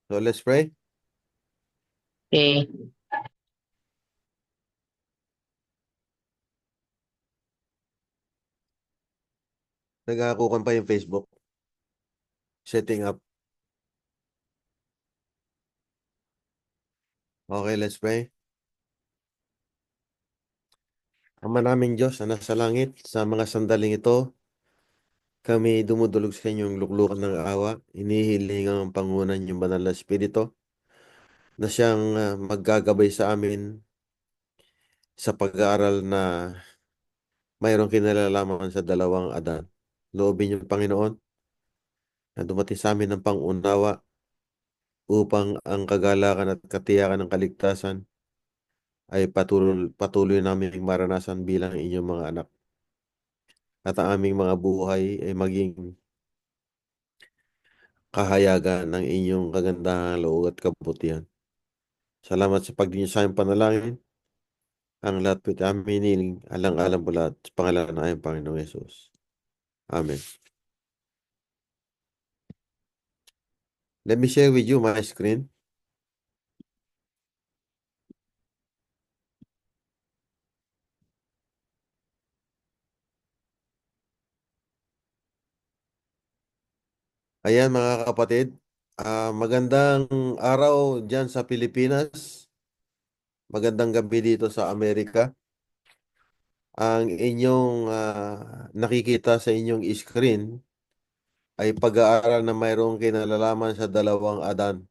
So let's pray. Okay. Naghahakukan pa yung Facebook. Setting up. Okay, let's pray. Ama naming Diyos na nasa langit, sa mga sandaling ito, kami dumudulog sa inyong luklukan ng awa. Inihiling ang pangunan yung banal na Espiritu na siyang maggagabay sa amin sa pag-aaral na mayroong kinalalaman sa dalawang Adan. Loobin yung Panginoon na dumating sa amin ng pangunawa upang ang kagalakan at katiyakan ng kaligtasan ay patuloy namin maranasan bilang inyong mga anak. At ang aming mga buhay ay maging kahayagan ng inyong kagandahan, loob at kabutihan. Salamat sa pagdinig sa aming panalangin. Ang lahat po amin hiniling, alang-alang po lahat sa pangalan ng aming Panginoong Yesus. Amen. Let me share with you my screen. Ayan mga kapatid, magandang araw dyan sa Pilipinas. Magandang gabi dito sa Amerika. Ang inyong nakikita sa inyong screen ay pag-aaral na mayroong kinalalaman sa dalawang Adan.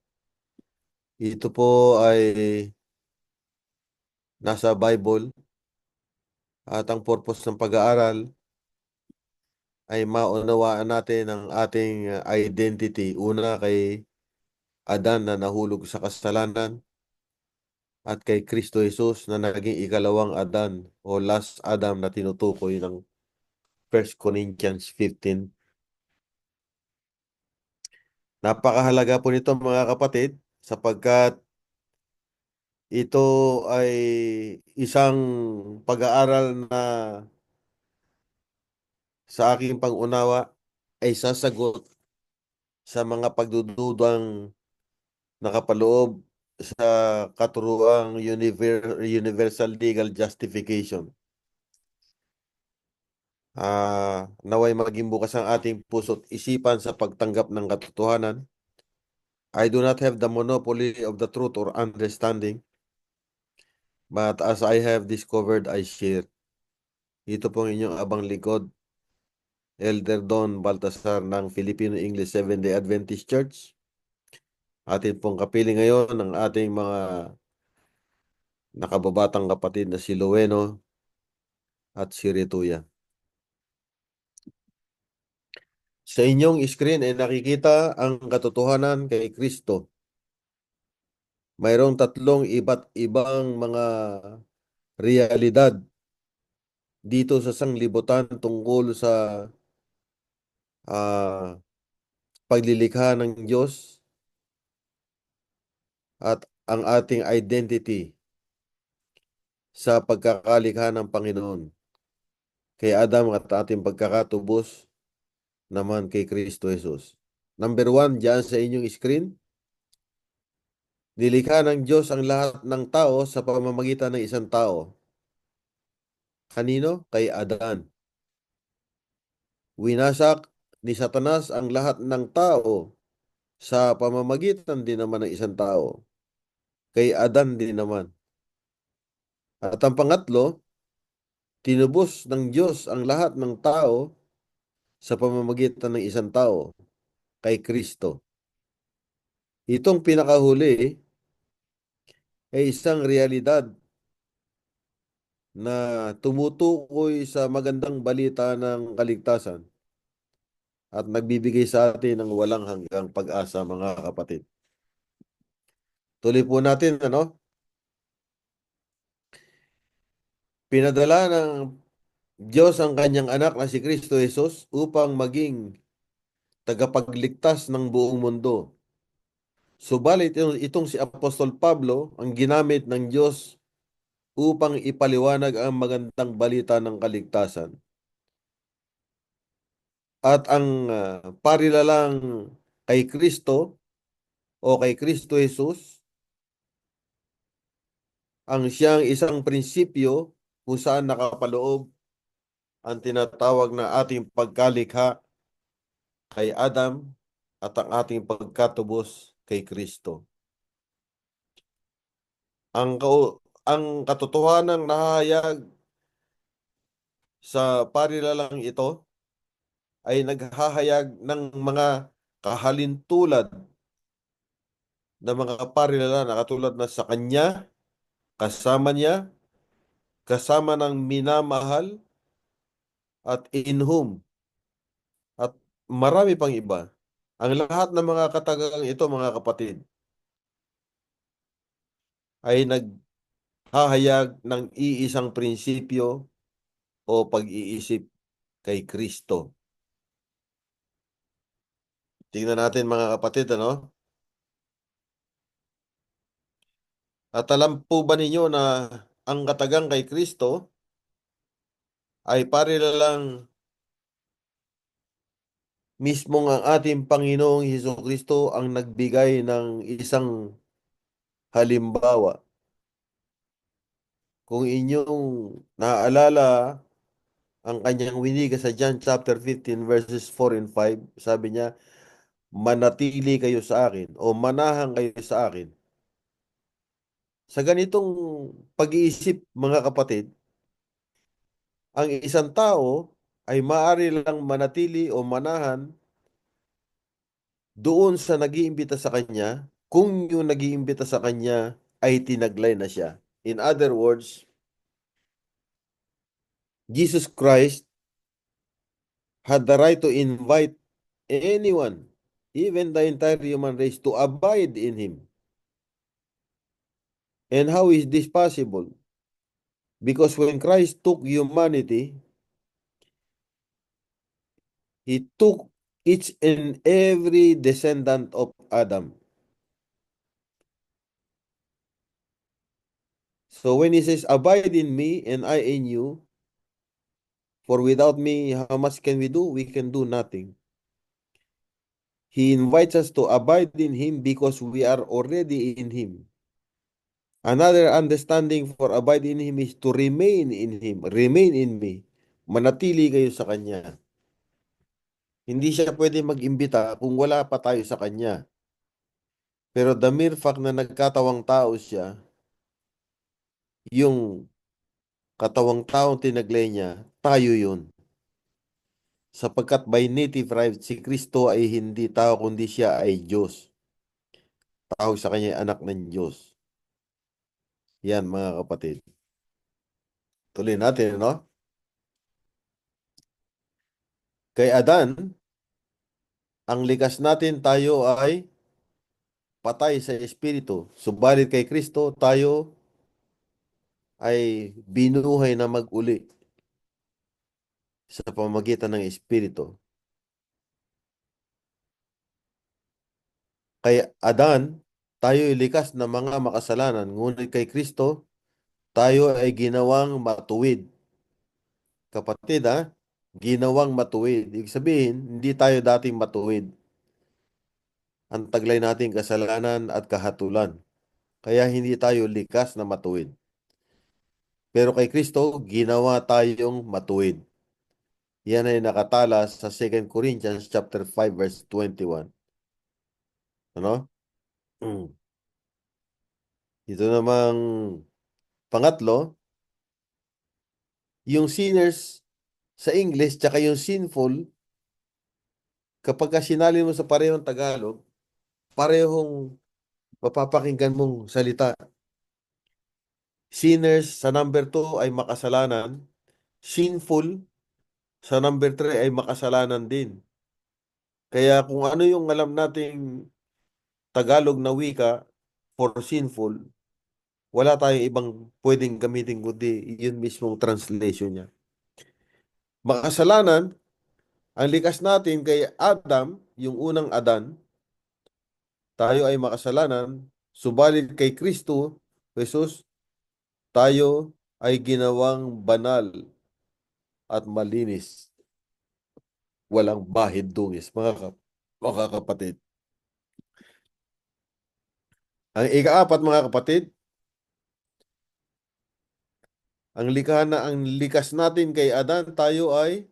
Ito po ay nasa Bible at ang purpose ng pag-aaral ay maunawaan natin ang ating identity. Una kay Adan na nahulog sa kasalanan at kay Kristo Jesus na naging ikalawang Adan o last Adam na tinutukoy ng 1 Corinthians 15. Napakahalaga po nito mga kapatid sapagkat ito ay isang pag-aaral na sa aking pag-unawa ay sasagot sa mga pagdududang nakapaloob sa katuruang universal legal justification. Naway maging bukas ang ating puso't isipan sa pagtanggap ng katotohanan. I do not have the monopoly of the truth or understanding, but as I have discovered, I share. Ito pong inyong abang likod, Elder Don Baltasar ng Filipino English Seventh-day Adventist Church. Atin pong kapiling ngayon ang ating mga nakababatang kapatid na si Lueno at si Rituya. Sa inyong screen ay nakikita ang katotohanan kay Kristo. Mayroong tatlong iba't ibang mga realidad dito sa sanglibutan tungkol sa ah, paglilikha ng Diyos at ang ating identity sa pagkakalikha ng Panginoon. Kay Adam at ating pagkakatubos naman kay Kristo Jesus. Number 1, diyan sa inyong screen, nilikha ng Diyos ang lahat ng tao sa pamamagitan ng isang tao. Kanino? Kay Adan. Winasak ni Satanas ang lahat ng tao sa pamamagitan din naman ng isang tao. Kay Adan din naman. At ang pangatlo, tinubos ng Diyos ang lahat ng tao sa pamamagitan ng isang tao. Kay Kristo. Itong pinakahuli ay isang realidad na tumutukoy sa magandang balita ng kaligtasan at nagbibigay sa atin ng walang hanggang pag-asa mga kapatid. Tuloy po natin, ano? Pinadala ng Diyos ang kanyang anak na si Kristo Jesus upang maging tagapagligtas ng buong mundo. Subalit itong si Apostol Pablo ang ginamit ng Diyos upang ipaliwanag ang magandang balita ng kaligtasan. At ang parilalang kay Kristo o kay Kristo Jesus, ang siyang isang prinsipyo kung saan nakapaloob ang tinatawag na ating pagkalikha kay Adam at ang ating pagkatubos kay Kristo. Ang katotohanan nahayag sa parilalang ito ay naghahayag ng mga kahalintulad na mga parilala na katulad na sa kanya, kasama niya, kasama ng minamahal at in whom at marami pang iba. Ang lahat ng mga katagang ito, mga kapatid, ay naghahayag ng iisang prinsipyo o pag-iisip kay Kristo. Tingnan natin mga kapatid, ano? At alam po ba ninyo na ang katagang kay Kristo ay parilalang mismong ang ating Panginoong Hesukristo ang nagbigay ng isang halimbawa. Kung inyong naaalala ang kanyang winiga sa John chapter 15 verses 4 and 5, sabi niya, manatili kayo sa akin o manahan kayo sa akin. Sa ganitong pag-iisip, mga kapatid, ang isang tao ay maaari lang manatili o manahan doon sa nag-iimbita sa kanya kung yung nag-iimbita sa kanya ay tinaglay na siya. In other words, Jesus Christ had the right to invite anyone, even the entire human race, to abide in Him. And how is this possible? Because when Christ took humanity, He took each and every descendant of Adam. So when He says, abide in me and I in you, for without me, how much can we do? We can do nothing. He invites us to abide in Him because we are already in Him. Another understanding for abide in Him is to remain in Him. Remain in me. Manatili kayo sa Kanya. Hindi siya pwede mag-imbita kung wala pa tayo sa Kanya. Pero the mere fact na nagkatawang tao siya, yung katawang taong tinaglay niya, tayo yun. Sapagkat by native right, si Kristo ay hindi tao kundi siya ay Diyos. Tawag sa Kanya ay anak ng Diyos. Yan mga kapatid. Tuloy natin, no? Kay Adan, ang likas natin tayo ay patay sa espiritu. Subalit kay Kristo, tayo ay binuhay na mag-uli sa pamagitan ng espiritu. Kay Adan, tayo ay likas na mga makasalanan. Ngunit kay Kristo, tayo ay ginawang matuwid. Kapatid, ha? Ginawang matuwid. Ibig sabihin, hindi tayo dating matuwid. Ang taglay nating kasalanan at kahatulan. Kaya hindi tayo likas na matuwid. Pero kay Kristo, ginawa tayong matuwid. Yan ay nakatala sa 2 Corinthians chapter 5 verse 21. Ano? Ito namang pangatlo, yung sinners sa English tsaka yung sinful, kapag sinalin mo sa parehong Tagalog, parehong mapapakinggan mong salita. Sinners sa number 2 ay makasalanan, sinful sa number 3 ay makasalanan din. Kaya kung ano yung alam nating Tagalog na wika for sinful, wala tayong ibang pwedeng gamitin kundi yun mismong translation niya. Makasalanan, ang likas natin kay Adam, yung unang Adan, tayo ay makasalanan, subalit kay Kristo, Jesus, tayo ay ginawang banal at malinis, walang bahid dungis, mga kapatid. Ang ikaapat, mga kapatid, ang likas natin kay Adan, tayo ay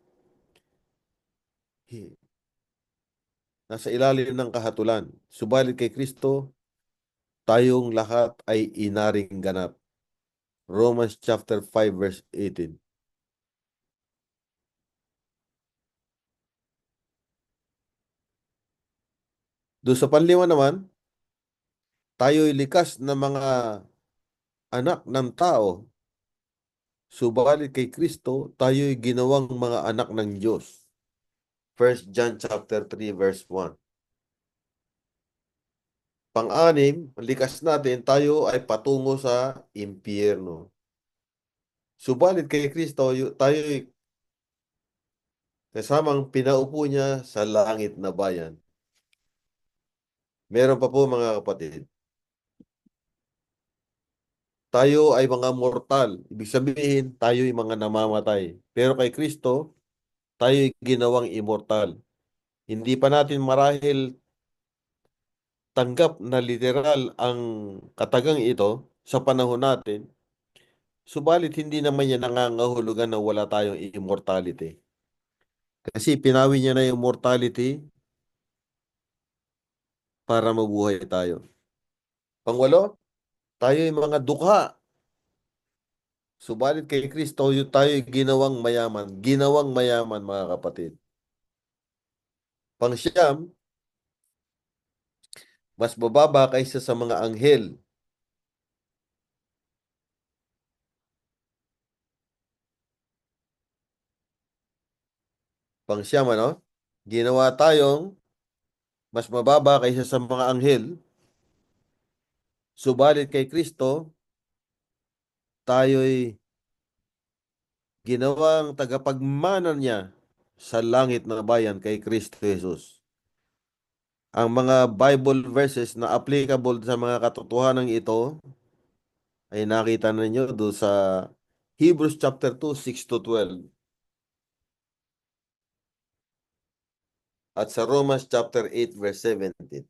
nasa ilalim ng kahatulan. Subalit kay Kristo, tayong lahat ay inaring ganap. Romans chapter 5 verse 18. Doon sa panlima naman, tayo'y likas na mga anak ng tao. Subalit kay Kristo, tayo'y ginawang mga anak ng Diyos. 1 John chapter 3 verse 1. Pang-anim, likas natin, tayo ay patungo sa impyerno. Subalit kay Kristo, tayo'y kasamang pinaupo niya sa langit na bayan. Meron pa po, mga kapatid. Tayo ay mga mortal. Ibig sabihin, tayo ay mga namamatay. Pero kay Kristo, tayo ay ginawang immortal. Hindi pa natin marahil tanggap na literal ang katagang ito sa panahon natin. Subalit hindi naman yan nangangahulugan na wala tayong immortality. Kasi pinawi niya na yung mortality para mabuhay tayo. Pangwalo, tayo ay mga dukha. Subalit kay Kristo, tayo ay ginawang mayaman. Ginawang mayaman, mga kapatid. Pangsyam, mas bababa kaysa sa mga anghel. Pangsyam, ano? Ginawa tayong mas mababa kaysa sa mga anghel. Subalit kay Kristo, tayo'y ginawang tagapagmana niya sa langit na bayan kay Kristo Jesus. Ang mga Bible verses na applicable sa mga katotohanan ito ay nakita ninyo doon sa Hebrews chapter 2, 6 to 12 at sa Romans chapter 8 verse 17.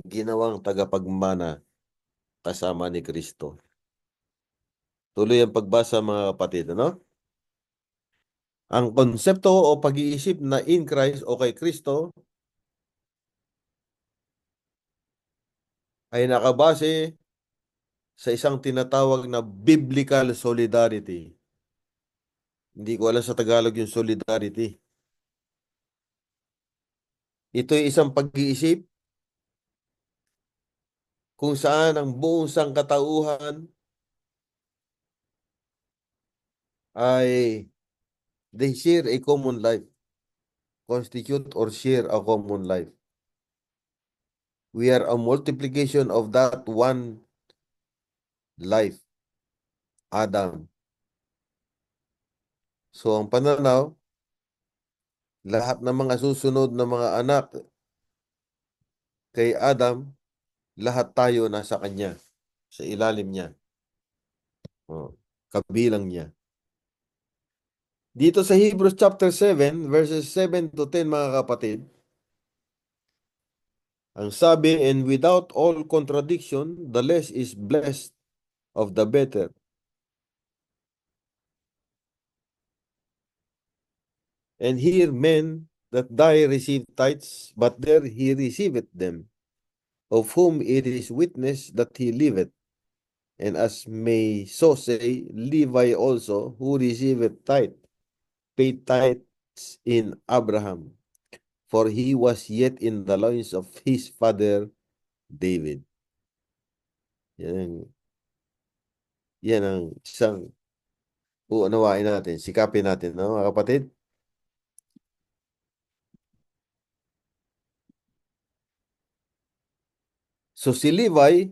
Ginawang tagapagmana kasama ni Kristo. Tuloy ang pagbasa, mga kapatid, ano? Ang konsepto o pag-iisip na in Christ o kay Kristo ay nakabase sa isang tinatawag na biblical solidarity. Hindi ko alam sa Tagalog yung solidarity. Ito ay isang pag-iisip kung saan ang buong sangkatauhan ay they share a common life, constitute or share a common life. We are a multiplication of that one life, Adam. So ang pananaw, lahat ng mga susunod na mga anak kay Adam, lahat tayo nasa kanya, sa ilalim niya, kabilang niya. Dito sa Hebrews chapter 7, verses 7 to 10, mga kapatid, ang sabi, and without all contradiction, the less is blessed of the better. And here men that die receive tithes, but there he receiveth them, of whom it is witness that he liveth. And as may so say, Levi also, who receiveth tithe, paid tithes in Abraham, for he was yet in the loins of his father David. Yan, yan ang isang uunawain natin, sikapin natin, no, mga kapatid? So si Levi,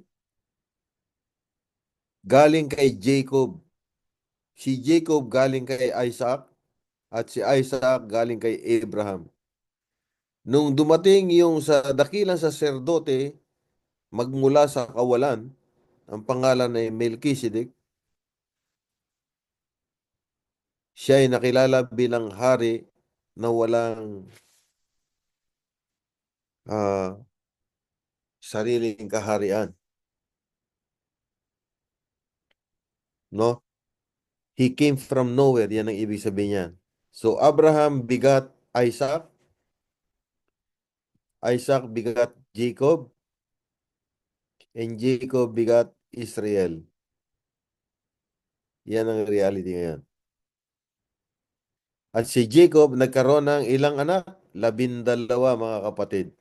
galing kay Jacob. Si Jacob galing kay Isaac. At si Isaac galing kay Abraham. Nung dumating yung sa dakilang saserdote, magmula sa kawalan, ang pangalan ay Melchizedek, siya ay nakilala bilang hari na walang sariling kaharian. no? He came from nowhere, yan ang ibig sabihin niyan. So, Abraham bigat Isaac, Isaac bigat Jacob, and Jacob bigat Israel. Yan ang reality ngayon. At si Jacob nagkaroon ng ilang anak? 12, mga kapatid.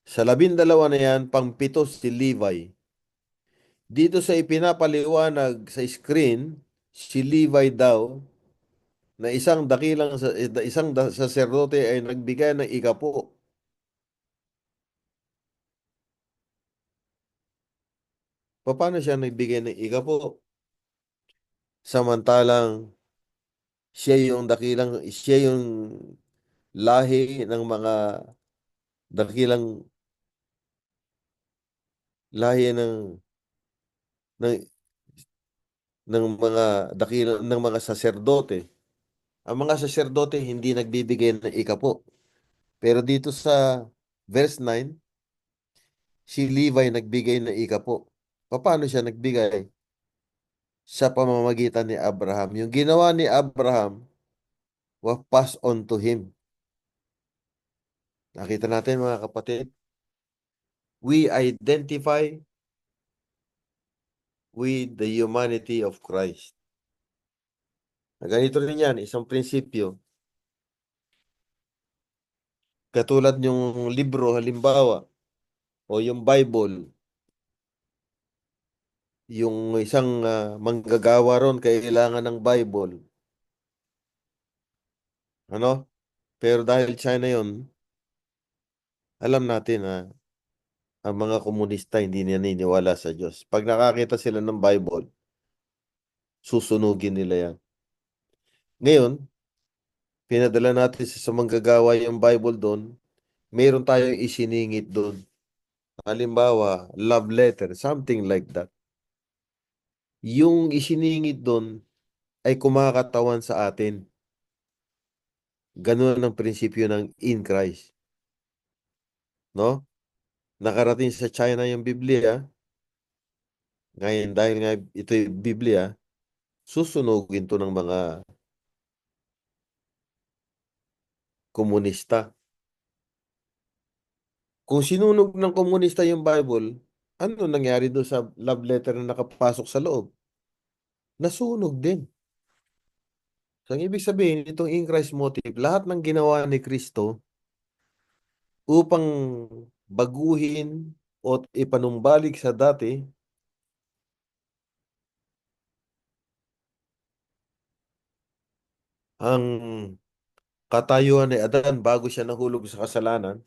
Sa 12 na yan, pangpito si Levi. Dito sa ipinapaliwanag sa screen, si Levi daw na isang saserdote ay nagbigay ng ikapo. Paano siya nagbigay ng ikapo? Samantalang siya yung lahi ng mga dakilang lahi ng ng mga saserdote. Ang mga saserdote hindi nagbibigay ng ikapo. Pero dito sa verse 9, si Levi nagbigay ng ikapo. Paano siya nagbigay? Sa pamamagitan ni Abraham. Yung ginawa ni Abraham was passed on to him. Nakita natin mga kapatid, we identify with the humanity of Christ. Ganito rin yan, isang prinsipyo. Katulad yung libro, halimbawa, o yung Bible, yung isang manggagawa ron, kailangan ng Bible. Ano? Pero dahil China yon, alam natin na ang mga komunista hindi naniniwala sa Diyos. Pag nakakita sila ng Bible, susunugin nila yan. Ngayon, pinadala natin sa manggagawa yung Bible doon, mayroon tayong isiningit doon. Halimbawa, love letter, something like that. Yung isiningit doon ay kumakatawan sa atin. Ganun ang prinsipyo ng in Christ. No? Nakarating sa China yung Biblia. Ngayon, dahil nga ito yung Biblia, susunugin to ng mga komunista. Kung sinunog ng komunista yung Bible, ano nangyari doon sa love letter na nakapasok sa loob? Nasunog din. So, ang ibig sabihin, itong in Christ motive, lahat ng ginawa ni Kristo upang baguhin o ipanumbalik sa dati ang katayuan ni Adan bago siya nahulog sa kasalanan,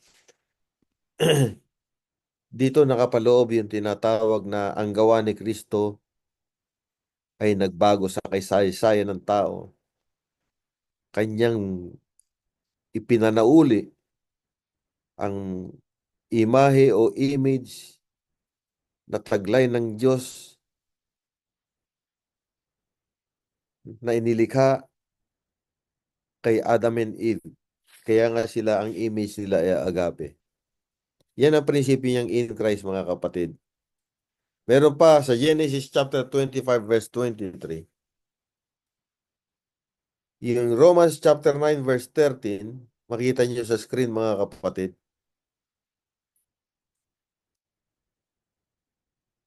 dito nakapaloob yung tinatawag na ang gawa ni Kristo ay nagbago sa kasaysayan ng tao. Kanyang ipinanauli ang imahe o image na taglay ng Diyos na inilikha kay Adam and Eve. Kaya nga sila, ang image nila ay agape. Yan ang prinsipyo niyang in Christ, mga kapatid. Meron pa sa Genesis chapter 25 verse 23. Yung Romans chapter 9 verse 13, makita niyo sa screen, mga kapatid.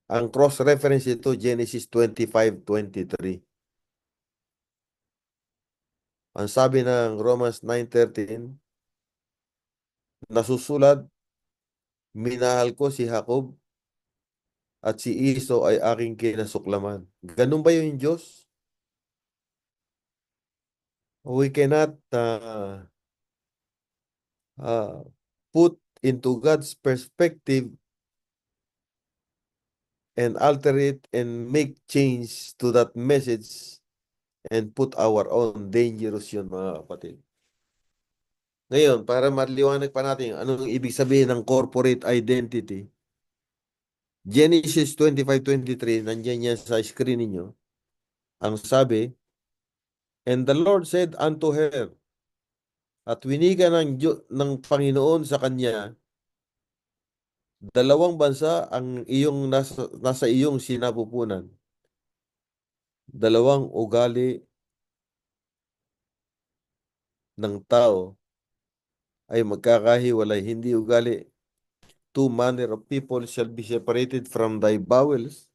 Ang cross-reference ito, Genesis 25:23. Ang sabi ng Romans 9:13, nasusulat, minahal ko si Jacob at si Esau ay aking kinasuklaman. Ganun ba yung Diyos? We cannot uh, put into God's perspective and alter it and make change to that message and put our own dangerous yun, mga kapatid. Ngayon, para maliwanag pa natin anong ibig sabihin ng corporate identity, Genesis 25:23, nandiyan yan sa screen ninyo. Ang sabi, and the Lord said unto her, at winiga ng Panginoon sa kanya, dalawang bansa ang nasa iyong sinapupunan. dalawang ugali ng tao ay magkakahiwalay, hindi ugali. Two manner of people shall be separated from thy bowels,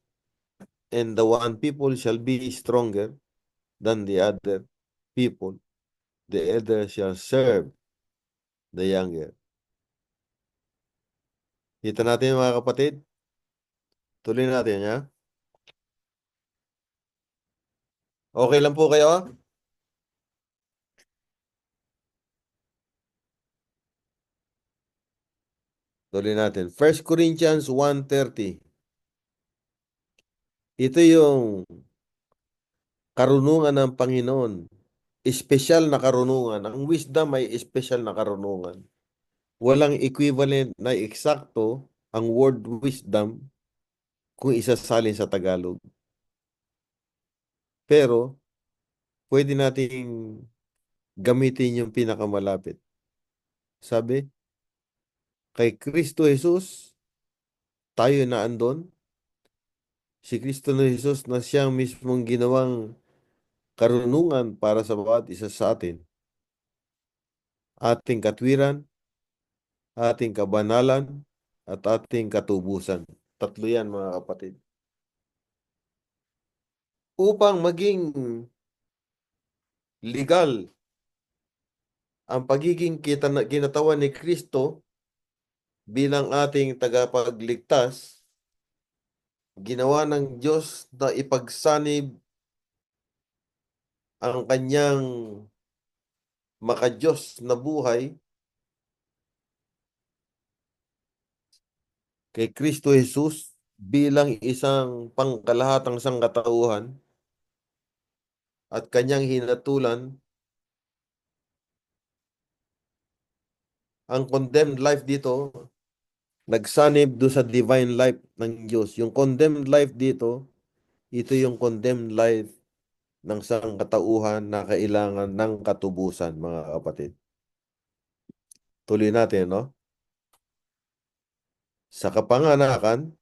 and the one people shall be stronger than the other people. The elder shall serve the younger. Kita natin mga kapatid. Tuloy natin, ha? Okay lang po kayo, ha? Tuloy natin. 1 Corinthians 1:30. Ito yung karunungan ng Panginoon. Espesyal na karunungan. Ang wisdom ay espesyal na karunungan. Walang equivalent na eksakto ang word wisdom kung isasalin sa Tagalog. Pero, pwede nating gamitin yung pinakamalapit. Sabi, kay Kristo Jesus, tayo na andon. Si Kristo na Jesus na siyang mismong ginawang karunungan para sa bawat isa sa atin. Ating katwiran, ating kabanalan, at ating katubusan. Tatlo yan mga kapatid. Upang maging legal ang pagiging kinatawan ni Kristo bilang ating tagapagligtas, ginawa ng Diyos na ipagsanib ang kanyang makadiyos na buhay kay Kristo Jesus bilang isang pangkalahatang sangkatauhan at kanyang hinatulan ang condemned life dito, nagsanib do sa divine life ng Diyos. Yung condemned life dito, ito yung condemned life ng sangkatauhan na kailangan ng katubusan, mga kapatid. Tuloy natin, no? Sa kapanganakan,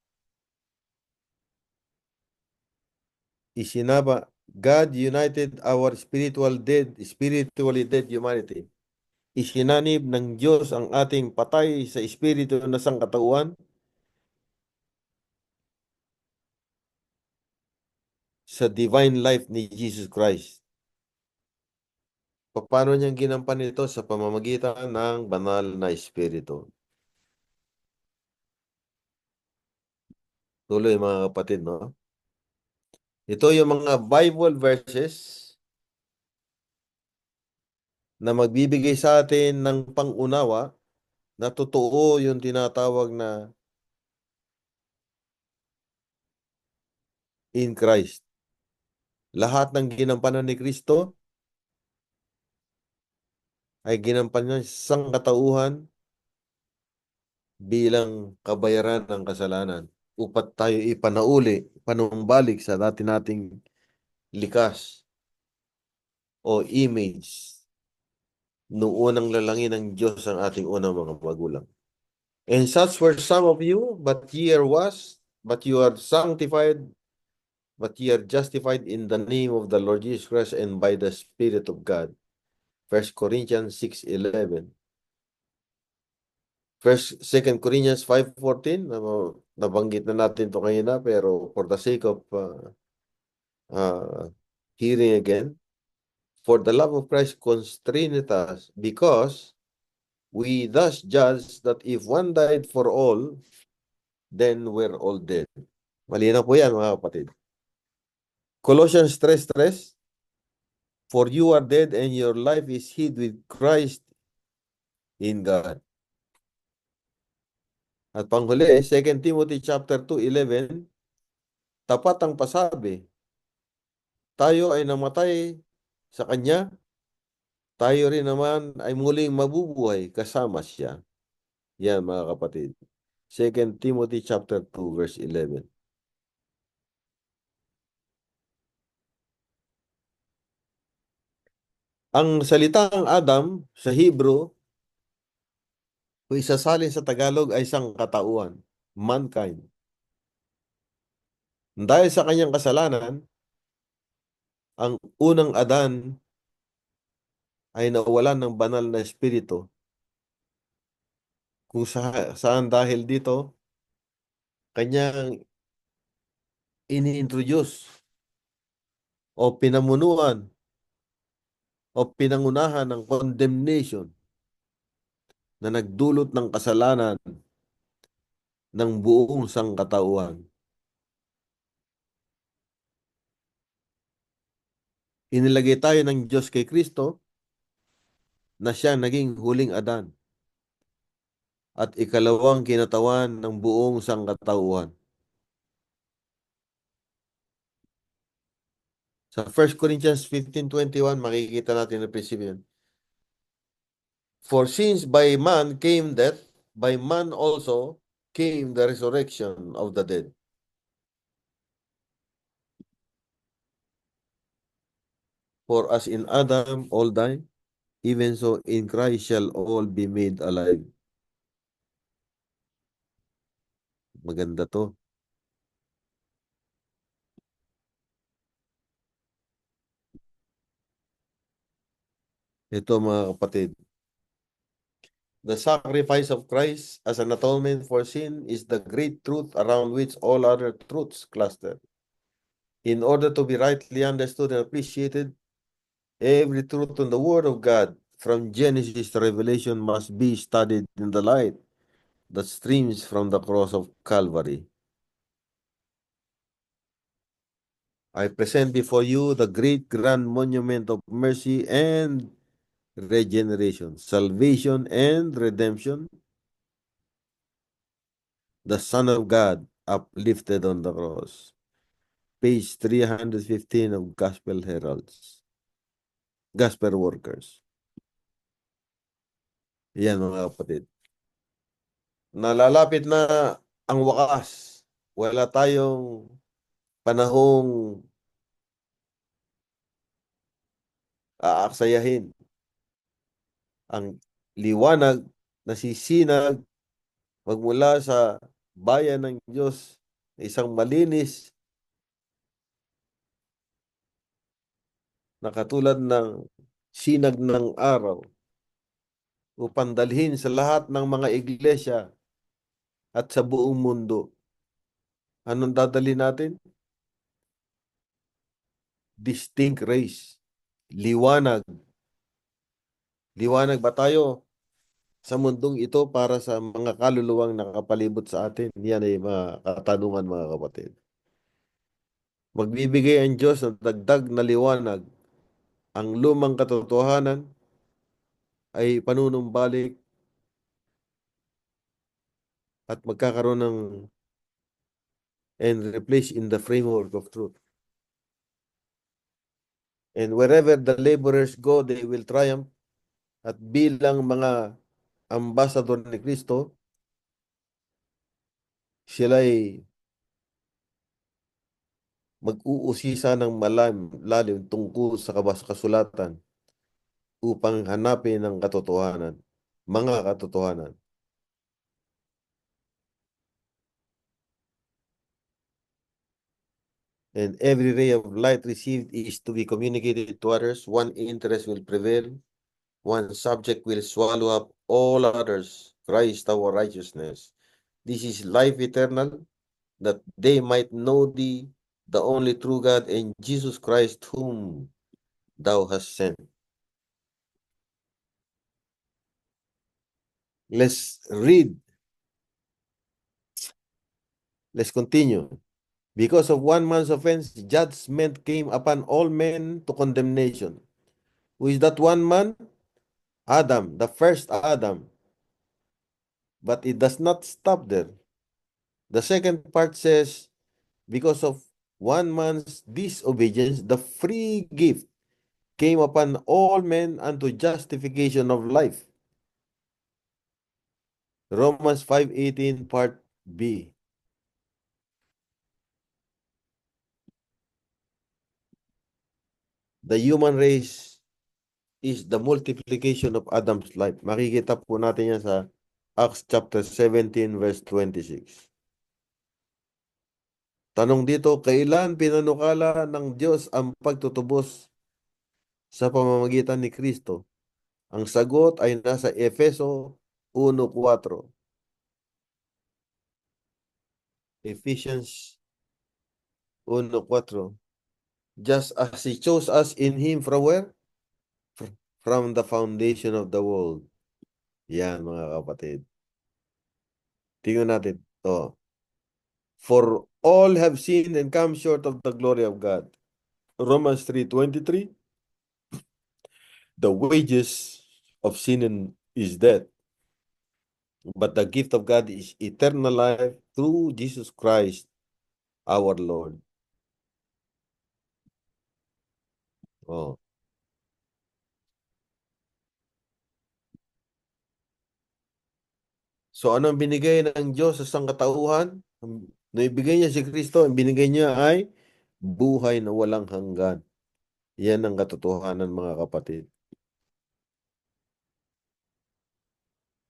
God united our spiritually dead humanity. Isinanib ng Diyos ang ating patay sa espiritu na sangkatauhan sa divine life ni Jesus Christ. Paano niyang ginampan ito? Sa pamamagitan ng banal na espiritu. Tuloy mga kapatid, no? Ito yung mga Bible verses na magbibigay sa atin ng pangunawa na totoo yung tinatawag na in Christ. Lahat ng ginampanan ni Kristo ay ginampanan sa sangkatauhan bilang kabayaran ng kasalanan upang tayo panumbalik sa dati nating likas o image noong unang lalangin ng Diyos ang ating unang mga magulang. And such were some of you, but you are sanctified, but ye are justified in the name of the Lord Jesus Christ and by the Spirit of God. 1 Corinthians 6:11. 2 Corinthians 5:14, nabanggit na natin ito kanina, pero for the sake of hearing again, for the love of Christ constraineth us, because we thus judge that if one died for all, then we're all dead. Malinaw po yan mga kapatid. Colossians 3:3, for you are dead and your life is hid with Christ in God. At panghuli, 2 Timothy chapter 2:11, tapat ang pasabi, tayo ay namatay sa Kanya, tayo rin naman ay muling mabubuhay kasama siya. Yan mga kapatid. 2 Timothy chapter 2 verse 11. Ang salitang Adam sa Hebrew o isasalin sa Tagalog ay sangkatauhan, mankind. Dahil sa kanyang kasalanan, ang unang Adan ay nawalan ng banal na espiritu kung saan dahil dito kanyang ini-introduce o pinamunuan o pinangunahan ng condemnation na nagdulot ng kasalanan ng buong sangkatauhan. Inilagay tayo ng Diyos kay Kristo na siya naging huling Adan at ikalawang kinatawan ng buong sangkatauhan. Sa 1 Corinthians 15:21, makikita natin ang prinsipyo yan. For since by man came death, by man also came the resurrection of the dead. For as in Adam all die, even so in Christ shall all be made alive. Maganda to. Ito mga kapatid. The sacrifice of Christ as an atonement for sin is the great truth around which all other truths cluster. In order to be rightly understood and appreciated, every truth in the Word of God, from Genesis to Revelation, must be studied in the light that streams from the cross of Calvary. I present before you the great grand monument of mercy and regeneration, salvation and redemption, the Son of God uplifted on the cross. Page 315 of Gospel Heralds. Gospel Workers. Yan mga kapatid. Nalalapit na ang wakas. Wala tayong panahong aaksayahin. Ang liwanag na sisinag magmula sa bayan ng Diyos, isang malinis na katulad ng sinag ng araw upang dalhin sa lahat ng mga iglesia at sa buong mundo. Anong dadali natin? Distinct race. Liwanag. Liwanag ba tayo sa mundong ito para sa mga kaluluwang nakapalibot sa atin? Yan ay mga katanungan mga kapatid. Magbibigay ang Diyos ng dagdag na liwanag. Ang lumang katotohanan ay panunumbalik at magkakaroon ng and replace in the framework of truth. And wherever the laborers go, they will triumph. At bilang mga ambassador ni Kristo, sila'y mag-uusisa ng lalim tungkol sa kasulatan upang hanapin ang katotohanan, mga katotohanan. And every ray of light received is to be communicated to others. One interest will prevail. One subject will swallow up all others. Christ our righteousness. This is life eternal, that they might know thee, the only true God, and Jesus Christ whom thou hast sent. Let's read. Let's continue. Because of one man's offense, judgment came upon all men to condemnation. Who is that one man? Adam, the first Adam. But it does not stop there. The second part says, because of one man's disobedience, the free gift came upon all men unto justification of life. Romans 5:18 part B. The human race is the multiplication of Adam's life. Makikita po natin yan sa Acts chapter 17 verse 26. Tanong dito, kailan pinanukala ng Diyos ang pagtutubos sa pamamagitan ni Kristo? Ang sagot ay nasa Efeso 1:4. Ephesians 1:4. Just as He chose us in Him from where? From the foundation of the world. Yan, mga kapatid. Tingnan natin to. For all have sinned and come short of the glory of God. Romans 3:23. The wages of sin is death, but the gift of God is eternal life through Jesus Christ our Lord. Oh. So anong binigay ng Diyos sa sangkatauhan? Naibigay niya si Kristo, ang binigay niya ay buhay na walang hanggan. Yan ang katotohanan, mga kapatid.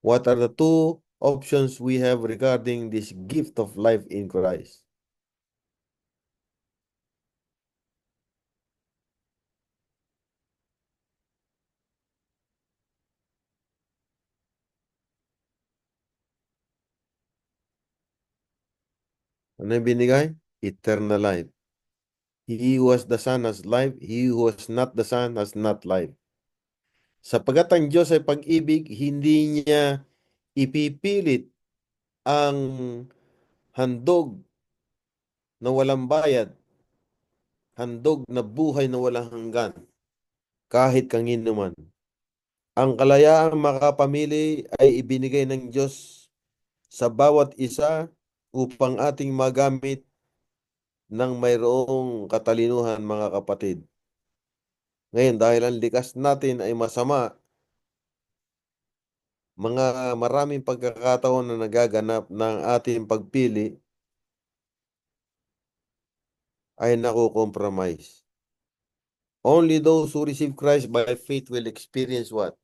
What are the two options we have regarding this gift of life in Christ? Ano yung binigay? Eternal life. He who has the Son has life. He who has not the Son has not life. Sapagat ang Diyos ay pag-ibig, hindi niya ipipilit ang handog na walang bayad, handog na buhay na walang hanggan, kahit kanino man. Ang kalayaang makapamili ay ibinigay ng Diyos sa bawat isa upang ating magamit ng mayroong katalinuhan, mga kapatid. Ngayon, dahil ang likas natin ay masama, mga maraming pagkakataon na nagaganap ng ating pagpili ay nakukompromise. Only those who receive Christ by faith will experience what?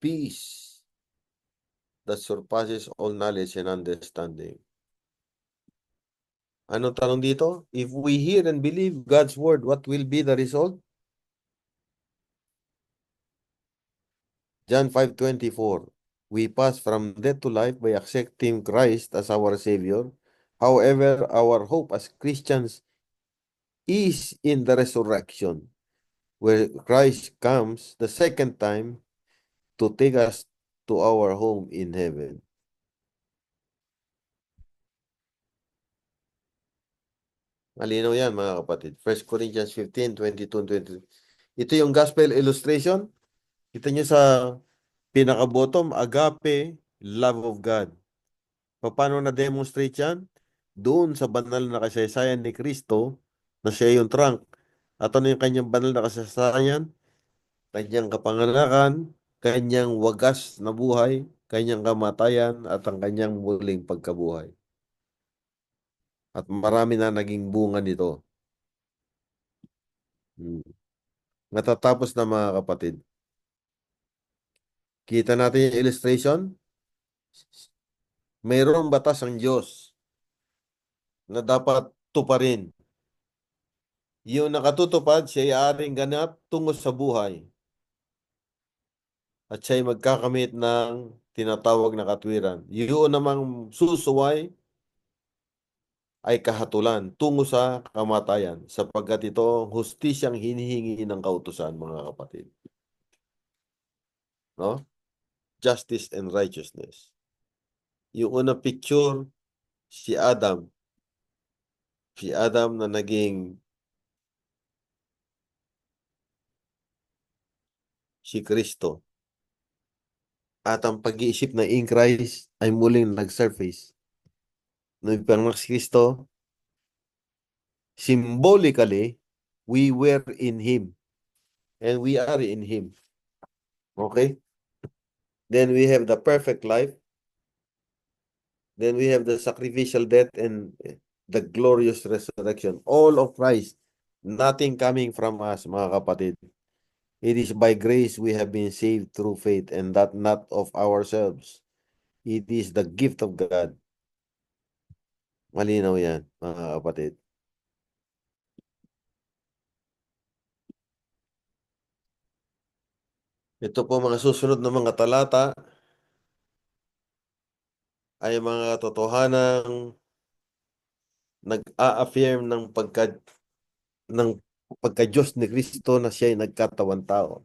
Peace that surpasses all knowledge and understanding. Anong tanong dito? If we hear and believe God's word, what will be the result? John 5:24. We pass from death to life by accepting Christ as our Savior. However, our hope as Christians is in the resurrection, where Christ comes the second time to take us to our home in heaven. Malinaw yan, mga kapatid. 1 Corinthians 15:22-23. Ito yung gospel illustration. Kita nyo sa pinaka-bottom, agape, love of God. Paano na-demonstrate yan? Doon sa banal na kasaysayan ni Kristo na siya yung trunk. At ano yung kanyang banal na kasaysayan? Kanyang kapanganakan, kanyang wagas na buhay, kanyang kamatayan, at ang kanyang muling pagkabuhay. At marami na naging bunga nito. Natatapos na, mga kapatid. Kita natin yung illustration. Mayroong batas ang Diyos na dapat tuparin. Yung nakatutupad, siya ay aaring ganap tungo sa buhay. At siya ay magkakamit ng tinatawag na katwiran. Yun namang susuway ay kahatulan tungo sa kamatayan, sapagkat ito ang hustisyang hinihingi ng kautusan, mga kapatid. No? Justice and righteousness. Yung unang picture, si Adam. Si Adam na naging si Kristo. At ang pag-iisip na in Christ ay muling nag-surface. Nung ipinanganak si Kristo, symbolically, we were in Him. And we are in Him. Okay? Then we have the perfect life. Then we have the sacrificial death and the glorious resurrection. All of Christ. Nothing coming from us, mga kapatid. It is by grace we have been saved through faith, and that not of ourselves. It is the gift of God. Malinaw yan, mga kapatid. Ito po mga susunod na mga talata ay mga totohanang nag-a-affirm ng pagka-Diyos ni Kristo na siya ay nagkatawang tao.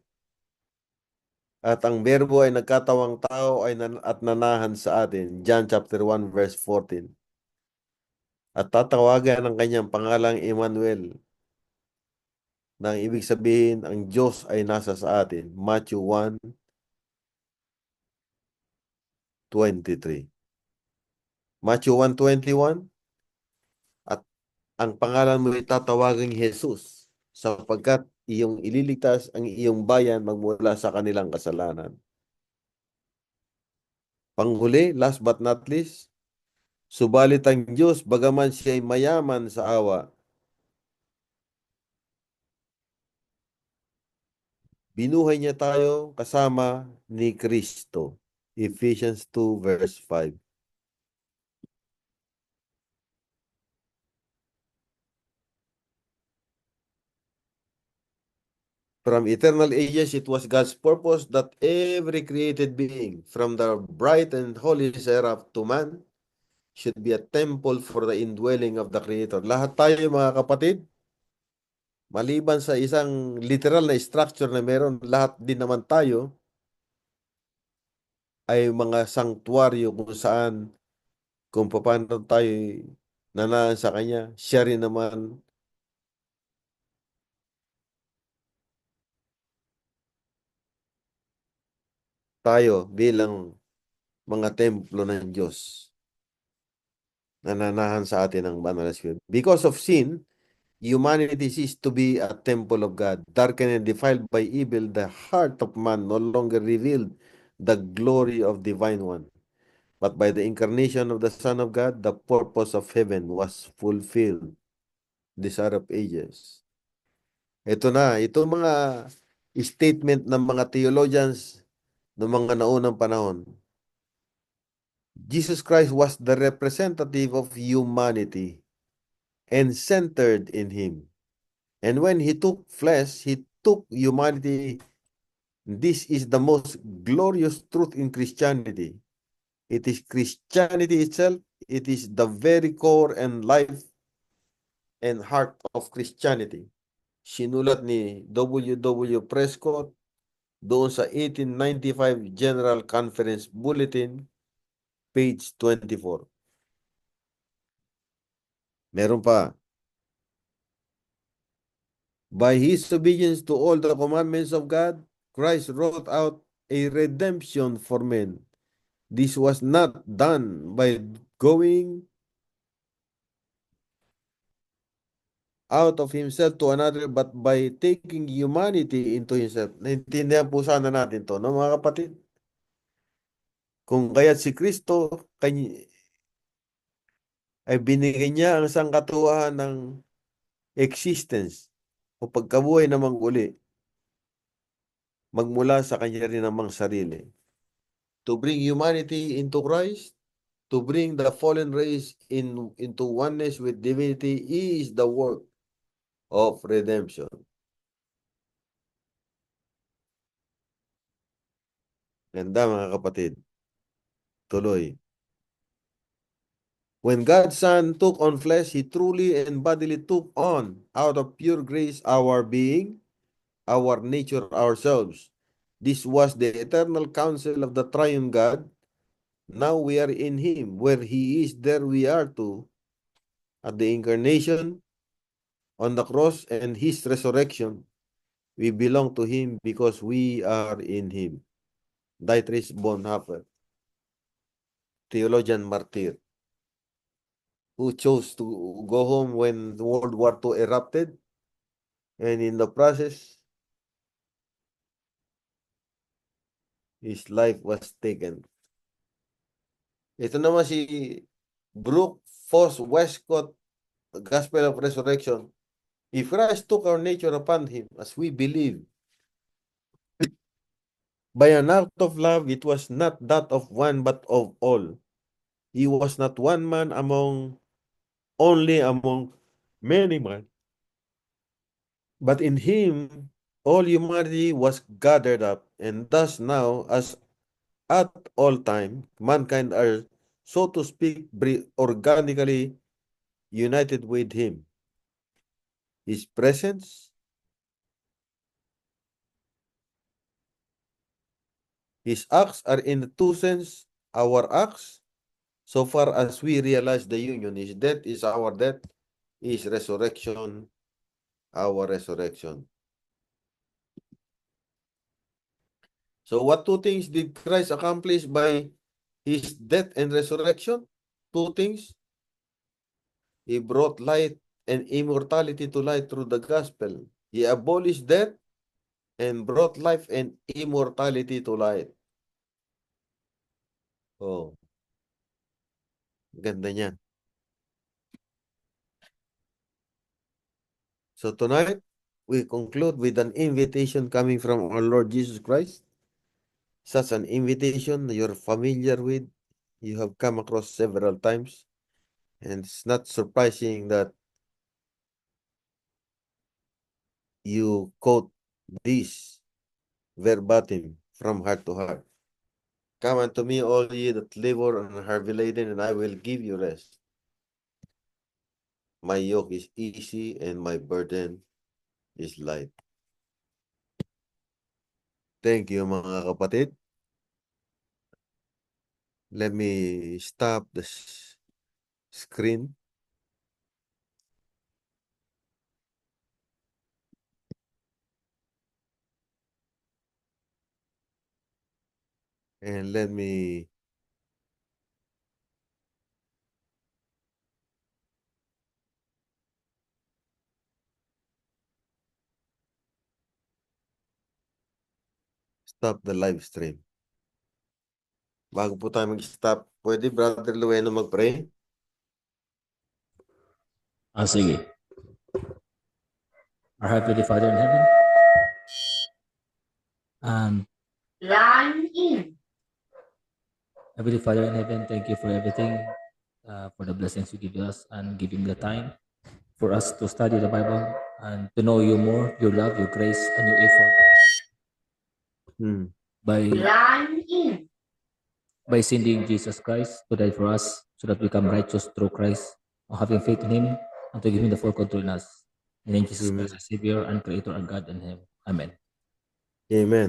At ang berbo ay nagkatawang tao at nanahan sa atin. John chapter 1 verse 14. At tatawagan ang kanyang pangalang Emmanuel, na ang ibig sabihin ang Diyos ay nasa sa atin. Matthew 1:23. Matthew 1:21. At ang pangalan mo ay tatawagan Jesus, sapagkat iyong ililigtas ang iyong bayan magmula sa kanilang kasalanan. Panghuli, last but not least, subalit ang Diyos, bagaman siya ay mayaman sa awa, binuhay niya tayo kasama ni Kristo. Ephesians 2 verse 5. From eternal ages, it was God's purpose that every created being, from the bright and holy seraph to man, should be a temple for the indwelling of the Creator. Lahat tayo mga kapatid, maliban sa isang literal na structure na meron, lahat din naman tayo ay mga sanctuaryo kung saan, kung paano tayo nanaan sa Kanya, siya rin naman tayo bilang mga templo ng Diyos na nanahan sa atin ng banal na Espiritu. Because of sin, humanity ceased to be a temple of God. Darkened and defiled by evil, the heart of man no longer revealed the glory of Divine One. But by the incarnation of the Son of God, the purpose of heaven was fulfilled. Desire of ages. Ito na, ito mga statement ng mga theologians ng mga naunang panahon. Jesus Christ was the representative of humanity and centered in Him. And when He took flesh, He took humanity. This is the most glorious truth in Christianity. It is Christianity itself. It is the very core and life and heart of Christianity. Sinulat ni W. Prescott doon sa 1895 General Conference Bulletin, page 24. Meron pa. By His obedience to all the commandments of God, Christ wrought out a redemption for men. This was not done by going out of Himself to another, but by taking humanity into Himself. Naintindihan po sana natin to, no, mga kapatid? Kung kaya't si Kristo ay binigay niya ang sangkatuwahan ng existence o pagkabuhay namang uli magmula sa kanya rin namang sarili. To bring humanity into Christ, to bring the fallen race into oneness with divinity is the work of redemption. Ganda mga kapatid. Tuloy. When God's Son took on flesh, He truly and bodily took on, out of pure grace, our being, our nature, ourselves. This was the eternal counsel of the triune God. Now we are in Him. Where He is, there we are too. At the incarnation, on the cross, and His resurrection, we belong to Him because we are in Him. Dietrich Bonhoeffer, theologian martyr, who chose to go home when World War II erupted, and in the process, his life was taken. Ito naman si Brooke Foss Westcott, Gospel of Resurrection. If Christ took our nature upon Him, as we believe, by an act of love, it was not that of one but of all. He was not one man among only among many men. But in him, all humanity was gathered up, and thus now, as at all time, mankind are, so to speak, organically united with him. His presence, his acts are in the two sense our acts, so far as we realize the union. His death is our death, his resurrection, our resurrection. So what two things did Christ accomplish by his death and resurrection? Two things. He brought light and immortality to light through the gospel. He abolished death and brought life and immortality to light. Oh, ganda niyan. So tonight, we conclude with an invitation coming from our Lord Jesus Christ. Such an invitation you're familiar with, you have come across several times, and it's not surprising that you quote this verbatim from heart to heart. Come unto me, all ye that labor and are heavy laden, and I will give you rest. My yoke is easy and my burden is light. Thank you, mga kapatid. Let me stop the screen. And let me stop the live stream. Bago po tayo mag-stop, pwede Brother Lueno mag-pray? Sige. Our Heavenly Father in heaven, Line in. Heavenly Father in heaven, thank you for everything, for the blessings you give us and giving the time for us to study the Bible and to know you more, your love, your grace, and your effort Line in. by sending Jesus Christ to die for us so that we become righteous through Christ, or having faith in him and to give him the full control in us. In Jesus Christ, our Savior and Creator and God in heaven. Amen. Amen.